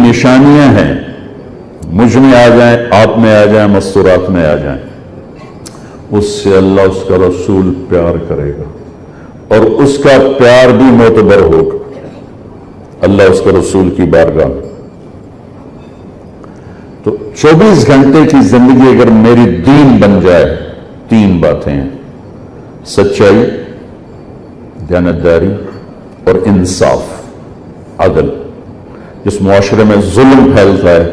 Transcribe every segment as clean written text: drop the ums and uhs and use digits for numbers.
نشانیاں ہیں، مجھ میں آ جائیں، آپ میں آ جائیں، مستورات میں آ جائیں، اس سے اللہ اس کا رسول پیار کرے گا اور اس کا پیار بھی معتبر ہوگا اللہ اس کا رسول کی بارگاہ میں۔ تو 24 گھنٹے کی زندگی اگر میری دین بن جائے، 3 باتیں ہیں: سچائی، دیانتداری اور انصاف، عدل۔ جس معاشرے میں ظلم پھیلتا ہے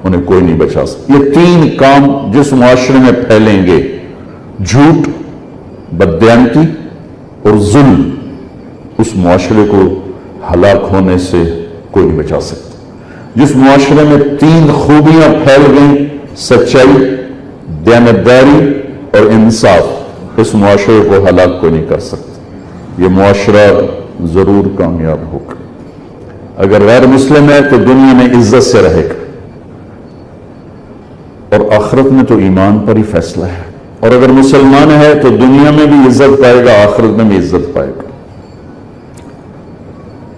انہیں کوئی نہیں بچا سکتا۔ یہ 3 کام جس معاشرے میں پھیلیں گے، جھوٹ، بددیانتی اور ظلم، اس معاشرے کو ہلاک ہونے سے کوئی نہیں بچا سکتا۔ جس معاشرے میں 3 خوبیاں پھیل گئیں، سچائی، دیانتداری اور انصاف، اس معاشرے کو ہلاک کوئی نہیں کر سکتا۔ یہ معاشرہ ضرور کامیاب ہوگا۔ اگر غیر مسلم ہے تو دنیا میں عزت سے رہے گا اور آخرت میں تو ایمان پر ہی فیصلہ ہے، اور اگر مسلمان ہے تو دنیا میں بھی عزت پائے گا، آخرت میں بھی عزت پائے گا۔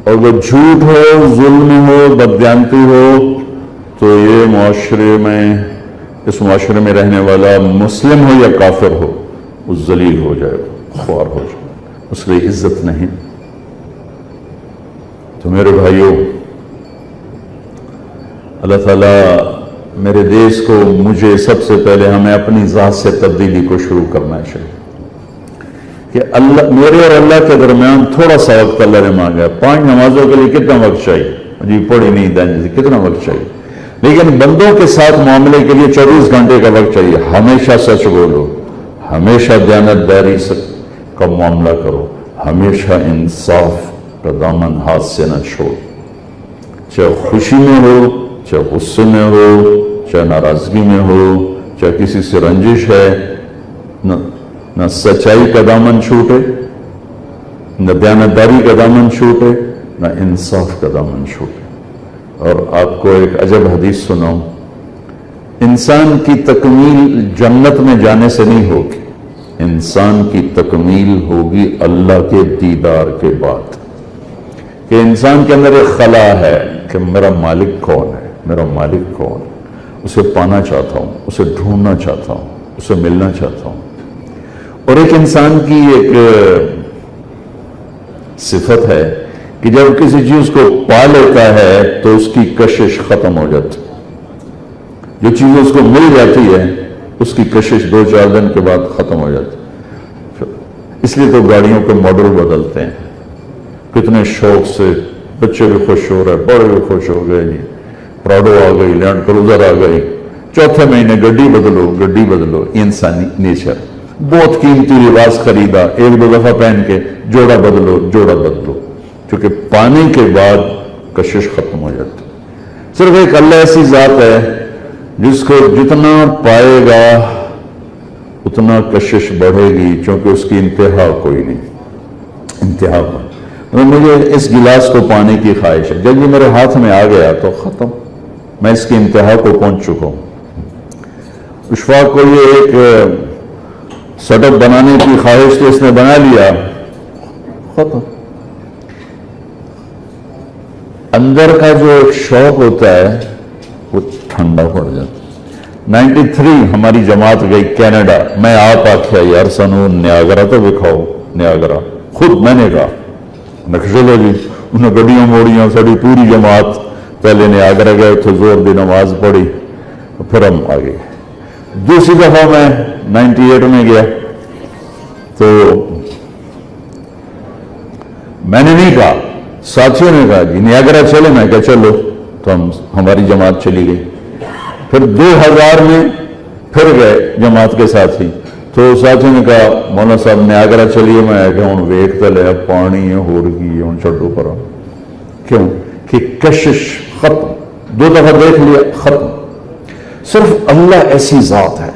اور اگر جھوٹ ہو، ظلم ہو، بددیانتی ہو تو یہ معاشرے میں، اس معاشرے میں رہنے والا مسلم ہو یا کافر ہو، وہ ذلیل ہو جائے گا، خوار ہو جائے گا، اس لیے عزت نہیں۔ تو میرے بھائیوں، اللہ تعالیٰ میرے دیش کو، مجھے سب سے پہلے ہمیں اپنی ذات سے تبدیلی کو شروع کرنا چاہیے کہ اللہ، میرے اور اللہ کے درمیان تھوڑا سا وقت اللہ نے مانگا ہے۔ 5 نمازوں کے لیے کتنا وقت چاہیے؟ جی پڑھی نہیں دانی سے کتنا وقت چاہیے؟ لیکن بندوں کے ساتھ معاملے کے لیے 24 گھنٹے کا وقت چاہیے۔ ہمیشہ سچ بولو، ہمیشہ دیانتداری کا معاملہ کرو، ہمیشہ انصاف کا دامن ہاتھ سے نہ چھوڑ، چاہے خوشی میں ہو، چاہے غصے میں ہو، چاہے ناراضگی میں ہو، چاہے کسی سے رنجش ہے، نہ سچائی کا دامن چھوٹے، نہ دیانتداری کا دامن چھوٹے، نہ انصاف کا دامن چھوٹے۔ اور آپ کو ایک عجب حدیث سناؤں، انسان کی تکمیل جنت میں جانے سے نہیں ہوگی، انسان کی تکمیل ہوگی اللہ کے دیدار کے بعد، کہ انسان کے اندر ایک خلا ہے کہ میرا مالک کون ہے، میرا مالک کون ہے، اسے پانا چاہتا ہوں، اسے ڈھونڈنا چاہتا ہوں، اسے ملنا چاہتا ہوں۔ اور ایک انسان کی ایک صفت ہے کہ جب کسی چیز کو پا لیتا ہے تو اس کی کشش ختم ہو جاتی، جو چیز اس کو مل جاتی ہے اس کی کشش 2-4 دن کے بعد ختم ہو جاتی۔ اس لیے تو گاڑیوں کے ماڈل بدلتے ہیں، کتنے شوق سے، بچے بھی خوش ہو رہے، بڑے بھی خوش ہو گئے، جی پراڈو آ گئی، لینڈ کروزر آ گئی، 4تھے مہینے گڈی بدلو، گڈی بدلو۔ یہ انسانی نیچر۔ بہت قیمتی لباس خریدا، 1-2 دفعہ پہن کے جوڑا بدلو، جوڑا بدلو، کیونکہ پانے کے بعد کشش ختم ہو جاتی۔ صرف ایک اللہ ایسی ذات ہے جس کو جتنا پائے گا اتنا کشش بڑھے گی، چونکہ اس کی انتہا کوئی نہیں، انتہا پر۔ مجھے اس گلاس کو پانے کی خواہش ہے، جب یہ میرے ہاتھ میں آ گیا تو ختم، میں اس کی انتہا کو پہنچ چکا ہوں۔ اشفاق کو یہ ایک سیٹ اپ بنانے کی خواہش تو اس نے بنا لیا، ختم۔ اندر کا جو ایک شوق ہوتا ہے وہ ٹھنڈا پڑ جاتا ہے۔ 93 ہماری جماعت گئی کینیڈا، میں آپ آکھیا یار سانو نیاگرا تو دکھاؤ، نیاگرا خود میں نے کہا نقشلو جی، انہیں گڈیاں موڑیاں، ساری پوری جماعت پہلے نیاگرا گئے، اتنے زور دی نماز پڑھی، پھر ہم آگے۔ دوسری دفعہ میں 98 میں گیا تو میں نے نہیں کہا، ساتھیوں نے کہا جی نیاگرا چلے، میں کہا چلو، تو ہماری جماعت چلی گئی۔ پھر 2000 میں پھر گئے جماعت کے ساتھی، تو ساتھیوں نے کہا مولانا صاحب نیاگرا چلیے، میں کہ ہوں ویکھتا لیا پانی ہے ہو رہی ہوں چھڈو پر، کیوں کہ کشش ختم، 2 دفعہ دیکھ لیا ختم۔ صرف اللہ ایسی ذات ہے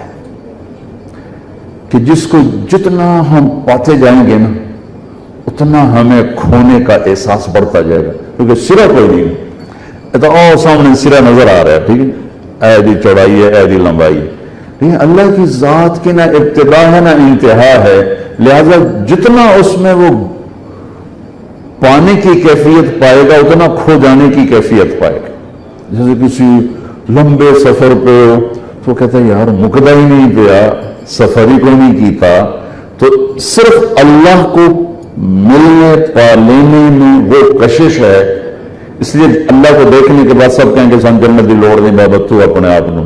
کہ جس کو جتنا ہم پاتے جائیں گے نا اتنا ہمیں کھونے کا احساس بڑھتا جائے گا، کیونکہ سرا کوئی نہیں، تو سامنے سرا نظر آ رہا ہے، ٹھیک ہے، اے دی چوڑائی ہے، اے دی لمبائی ہے، لیکن اللہ کی ذات کی نہ ابتدا ہے نہ انتہا ہے، لہذا جتنا اس میں وہ پانے کی کیفیت پائے گا اتنا کھو جانے کی کیفیت پائے گا۔ جیسے کسی لمبے سفر پہ ہو تو کہتا ہے یار مکدا ہی نہیں پیا، سفر ہی کو نہیں کیتا، تو صرف اللہ کو ملنے پا لینے میں وہ کشش ہے. اس لیے اللہ کو دیکھنے کے بعد سب کہیں کہ سن جنت دی لوڑ نہیں بابا، تو اپنے آپ کو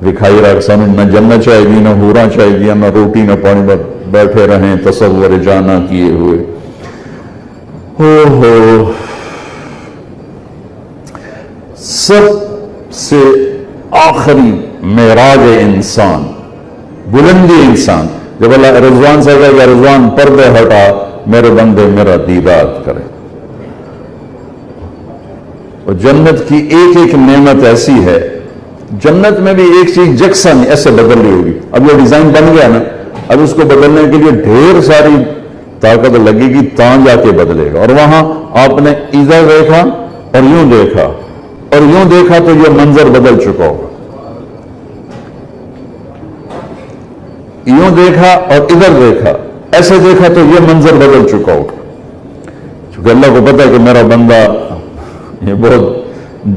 دکھائی رکھ، سن نہ جنت چاہے گی، نہ حوراں چاہے گی، نہ روٹی نہ پانی، بیٹھے رہیں تصور جانا کیے ہوئے. سب سے آخری معراج انسان، بلندی انسان، جب اللہ رضوان سے کہا کہ رضوان پردے ہٹا میرے بندے میرا دیدار کرے. اور جنت کی ایک ایک نعمت ایسی ہے، جنت میں بھی ایک چیز یکساں نہیں ایسے بدل رہی ہوگی. اب یہ ڈیزائن بن گیا نا، اب اس کو بدلنے کے لیے ڈھیر ساری طاقت لگے گی، تاں جا کے بدلے گا. اور وہاں آپ نے ادھر دیکھا اور یوں دیکھا اور یوں دیکھا تو یہ منظر بدل چکا ہوگا، یوں دیکھا اور ادھر دیکھا، ایسے دیکھا تو یہ منظر بدل چکا ہوگا. چونکہ اللہ کو پتا ہے کہ میرا بندہ یہ بہت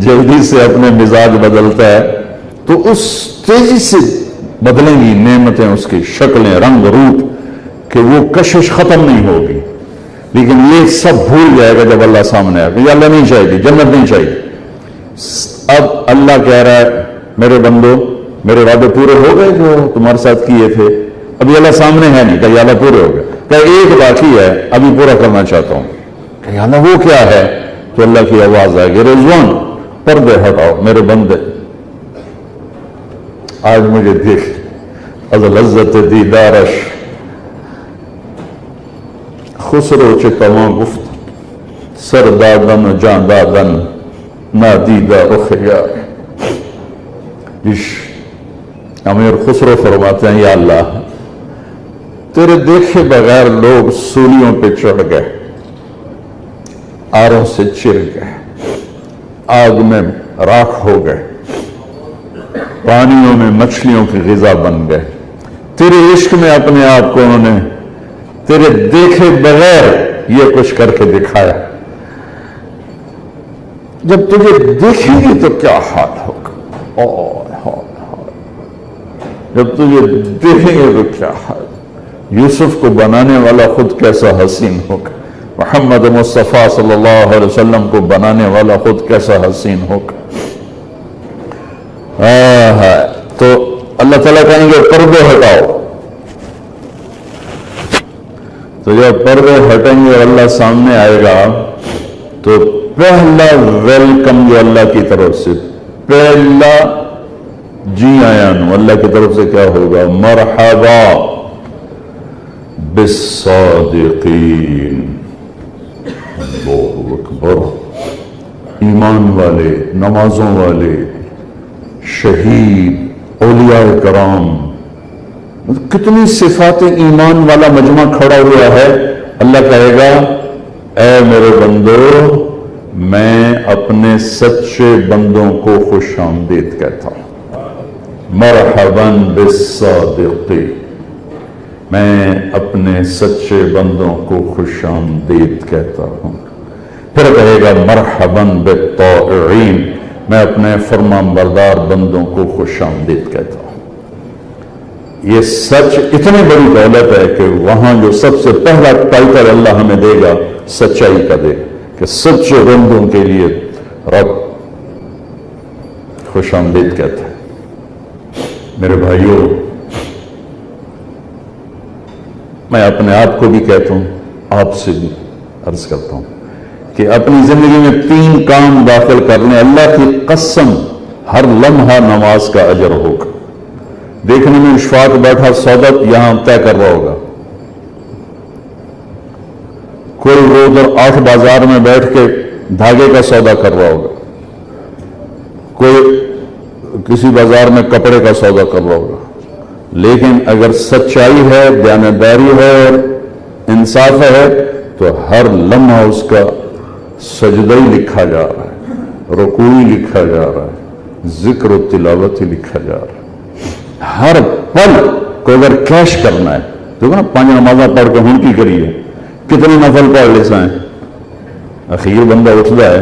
جلدی سے اپنے مزاج بدلتا ہے، تو اس تیزی سے بدلیں گی نعمتیں، اس کی شکلیں، رنگ روپ، کہ وہ کشش ختم نہیں ہوگی. لیکن یہ سب بھول جائے گا جب اللہ سامنے آئے گا. یہ اللہ نہیں چاہیے، جنت نہیں چاہیے. اب اللہ کہہ رہا ہے میرے بندو میرے وعدے پورے ہو گئے جو تمہارے ساتھ کیے تھے. ابھی اللہ سامنے ہے نہیں، کہ اللہ پورے ہو گئے، کہ ایک باقی ہے ابھی پورا کرنا چاہتا ہوں. کہ اللہ وہ کیا ہے؟ تو اللہ کی آواز آئے گی رضوان پردے ہٹاؤ میرے بندے، آج مجھے دیکھ از لذت دیدارش خسرو چتواں گفت سر دادن جان دادن نادیدہ رخیا. امیر خسرو فرماتے ہیں یا اللہ تیرے دیکھے بغیر لوگ سولیوں پہ چڑھ گئے، آروں سے چر گئے، آگ میں راکھ ہو گئے، پانیوں میں مچھلیوں کی غذا بن گئے. تیرے عشق میں اپنے آپ کو انہوں نے تیرے دیکھے بغیر یہ کچھ کر کے دکھایا. جب تجھے دیکھیں گے تو کیا حال ہوگا، جب تجھے دیکھیں گے تو کیا حال. یوسف کو بنانے والا خود کیسا حسین ہوگا، محمد مصطفیٰ صلی اللہ علیہ وسلم کو بنانے والا خود کیسا حسین ہوگا. تو اللہ تعالیٰ کہیں گے پردے ہٹاؤ. تو جب پردے ہٹیں گے اللہ سامنے آئے گا تو پہلا ویلکم جو اللہ کی طرف سے، پہلا جی آیا نو اللہ کی طرف سے کیا ہوگا؟ مرحبا بالصادقین. اللہ اکبر. ایمان والے، نمازوں والے، شہید، اولیاء کرام، کتنی صفات ایمان والا مجمع کھڑا ہوا ہے. اللہ کہے گا اے میرے بندو میں اپنے سچے بندوں کو خوش آمدید کہتا ہوں. مرحبا بالصادقین، میں اپنے سچے بندوں کو خوش آمدید کہتا ہوں. پھر کہے گا مرحبا بالطائعین، میں اپنے فرمان بردار بندوں کو خوش آمدید کہتا ہوں. یہ سچ اتنی بڑی دولت ہے کہ وہاں جو سب سے پہلا ٹائٹل اللہ ہمیں دے گا سچائی کا دے، کہ سچے بندوں کے لیے رب خوش آمدید کہتا ہے. میرے بھائیوں، میں اپنے آپ کو بھی کہتا ہوں، آپ سے بھی عرض کرتا ہوں کہ اپنی زندگی میں 3 کام داخل کر لیں، اللہ کی قسم ہر لمحہ نماز کا اجر ہوگا. دیکھنے میں اشفاق بیٹھا سودا یہاں طے کر رہا ہوگا، کوئی وہ ادھر 8 بازار میں بیٹھ کے دھاگے کا سودا کر رہا ہوگا، کوئی کسی بازار میں کپڑے کا سودا کر رہا ہوگا. لیکن اگر سچائی ہے، دیانتداری ہے اور انصاف ہے تو ہر لمحہ اس کا سجدہ ہی لکھا جا رہا ہے، رکوع ہی لکھا جا رہا ہے، ذکر و تلاوت ہی لکھا جا رہا ہے. ہر پل کو اگر کیش کرنا ہے تو نا 5 نمازاں پڑھ کے ہم کی کریے، کتنے نفل پڑھ لے سائیں. اخیر بندہ اٹھتا ہے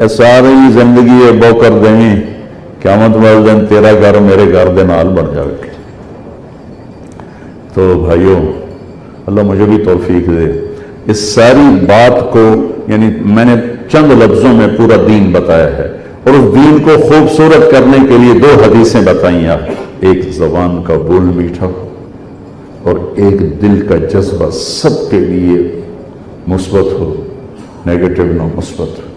اے ساری زندگی یہ بو کر دیں قیامت والے دن تیرا گھر میرے گھر دے نال بن جائے گا۔ تو بھائیوں اللہ مجھے بھی توفیق دے اس ساری بات کو، یعنی میں نے چند لفظوں میں پورا دین بتایا ہے، اور اس دین کو خوبصورت کرنے کے لیے 2 حدیثیں بتائیں آپ، ایک زبان کا بول میٹھا اور ایک دل کا جذبہ سب کے لیے مثبت ہو، نیگیٹو نہ مثبت ہو۔